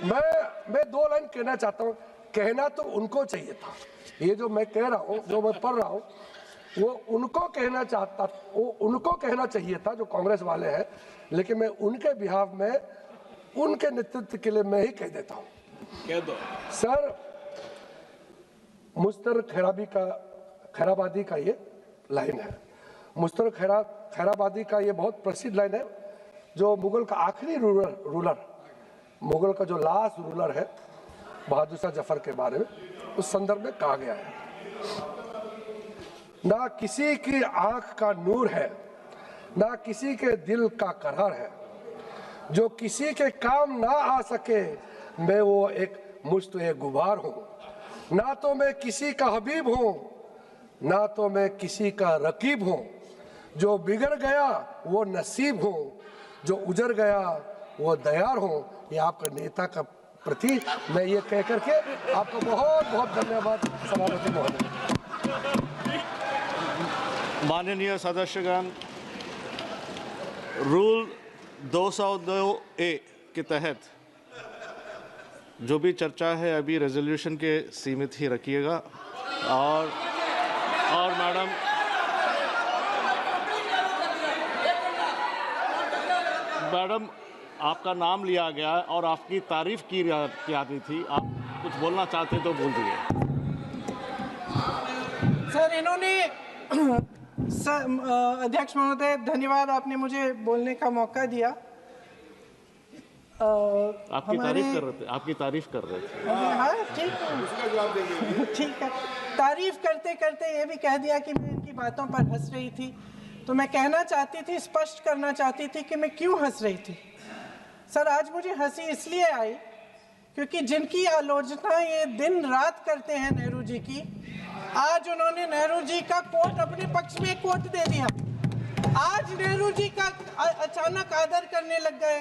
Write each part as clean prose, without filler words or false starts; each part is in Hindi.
मैं दो लाइन कहना चाहता हूँ। कहना तो उनको चाहिए था, ये जो मैं कह रहा हूँ, जो मैं पढ़ रहा हूँ, वो उनको कहना चाहिए था जो कांग्रेस वाले हैं, लेकिन मैं उनके बिहाफ में, उनके नेतृत्व के लिए मैं ही कह देता हूँ। कह दो सर, मुश्तर खैराबादी का ये लाइन है। मुश्तर खैराबादी का ये बहुत प्रसिद्ध लाइन है, जो मुगल का आखिरी रूलर, मुगल का जो लास्ट रूलर है बहादुर शाह जफर के बारे में, उस संदर्भ में कहा गया है, ना किसी की आंख का नूर है, ना किसी के दिल का करार है, जो किसी के काम ना आ सके मैं वो एक मुश्त गुबार हूँ। ना तो मैं किसी का हबीब हूँ, ना तो मैं किसी का रकीब हूँ। जो बिगड़ गया वो नसीब हूँ, जो उजड़ गया वो दयार हूँ। ये आपका नेता का प्रति मैं ये कह करके आपको बहुत बहुत धन्यवाद सभापति महोदय। माननीय सदस्यगण, रूल 202A के तहत जो भी चर्चा है अभी रेजोल्यूशन के सीमित ही रखिएगा। और मैडम आपका नाम लिया गया है और आपकी तारीफ की जाती थी, आप कुछ बोलना चाहते तो बोल दीजिए। सर, इन्होंने अध्यक्ष महोदय धन्यवाद, आपने मुझे बोलने का मौका दिया। आपकी तारीफ कर रहे थे। हाँ, ठीक है। तारीफ करते करते ये भी कह दिया कि मैं इनकी बातों पर हंस रही थी, तो मैं कहना चाहती थी, स्पष्ट करना चाहती थी कि मैं क्यों हंस रही थी। सर, आज मुझे हंसी इसलिए आई क्योंकि जिनकी आलोचना ये दिन रात करते हैं नेहरू जी की, आज उन्होंने नेहरू जी का कोट अपने पक्ष में कोट दे दिया। आज नेहरू जी का अचानक आदर करने लग गए,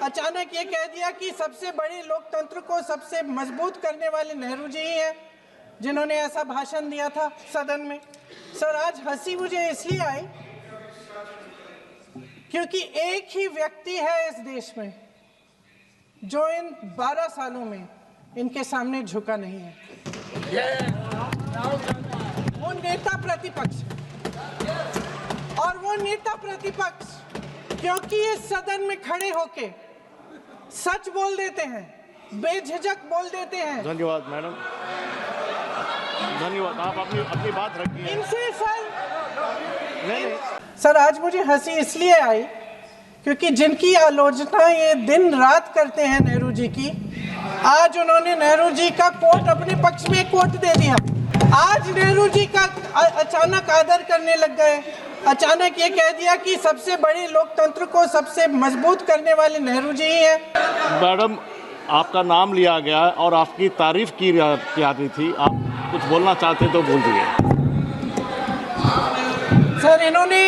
अचानक ये कह दिया कि सबसे बड़े लोकतंत्र को सबसे मजबूत करने वाले नेहरू जी ही हैं, जिन्होंने ऐसा भाषण दिया था सदन में। सर, आज हंसी मुझे इसलिए आई क्योंकि एक ही व्यक्ति है इस देश में जो इन 12 सालों में इनके सामने झुका नहीं है। वो नेता प्रतिपक्ष, और वो नेता प्रतिपक्ष क्योंकि इस सदन में खड़े होके सच बोल देते हैं, बेझिझक बोल देते हैं। धन्यवाद मैडम, धन्यवाद। आप अपनी बात रखिए। इनसे नहीं। सर, आज मुझे हंसी इसलिए आई क्योंकि जिनकी आलोचना ये दिन रात करते हैं नेहरू जी की, आज उन्होंने नेहरू जी का कोट अपने पक्ष में कोट दे दिया। आज नेहरू जी का अचानक आदर करने लग गए, अचानक ये कह दिया कि सबसे बड़े लोकतंत्र को सबसे मजबूत करने वाले नेहरू जी ही हैं। मैडम, आपका नाम लिया गया है और आपकी तारीफ की जाती थी, आप कुछ बोलना चाहते तो बोल दीजिए। सर, इन्होंने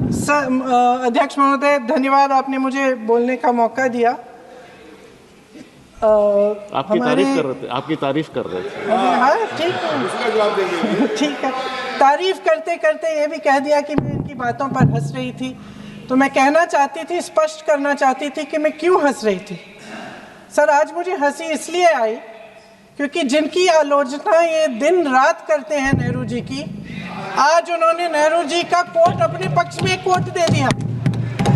अध्यक्ष महोदय धन्यवाद, आपने मुझे बोलने का मौका दिया। आपकी तारीफ कर रहे थे। हाँ, ठीक है। तारीफ करते करते ये भी कह दिया कि मैं इनकी बातों पर हंस रही थी, तो मैं कहना चाहती थी, स्पष्ट करना चाहती थी कि मैं क्यों हंस रही थी। सर, आज मुझे हंसी इसलिए आई क्योंकि जिनकी आलोचना ये दिन रात करते हैं नेहरू जी की, आज उन्होंने नेहरू जी का कोट अपने पक्ष में कोट दे दिया।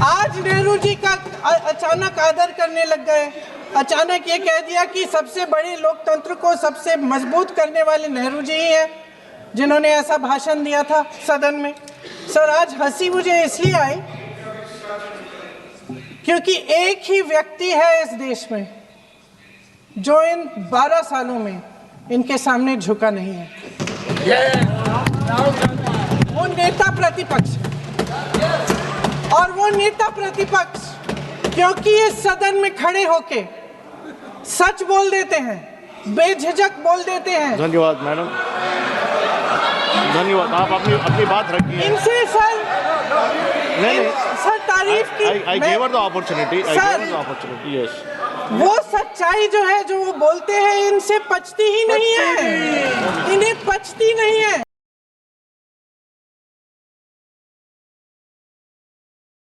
आज नेहरू जी का अचानक आदर करने लग गए, अचानक ये कह दिया कि सबसे बड़े लोकतंत्र को सबसे मजबूत करने वाले नेहरू जी ही हैं, जिन्होंने ऐसा भाषण दिया था सदन में। सर, आज हंसी मुझे इसलिए आई क्योंकि एक ही व्यक्ति है इस देश में जो इन 12 सालों में इनके सामने झुका नहीं है। वो नेता प्रतिपक्ष, और वो नेता प्रतिपक्ष क्योंकि इस सदन में खड़े होके सच बोल देते हैं, बेझिझक बोल देते हैं। धन्यवाद मैडम, धन्यवाद। आप अपनी बात रखिए। इनसे नहीं। सर, तारीफ की I gave her the opportunity. Yes. वो सच्चाई जो है, जो वो बोलते हैं, इनसे पचती ही नहीं है, इन्हें पचती नहीं है।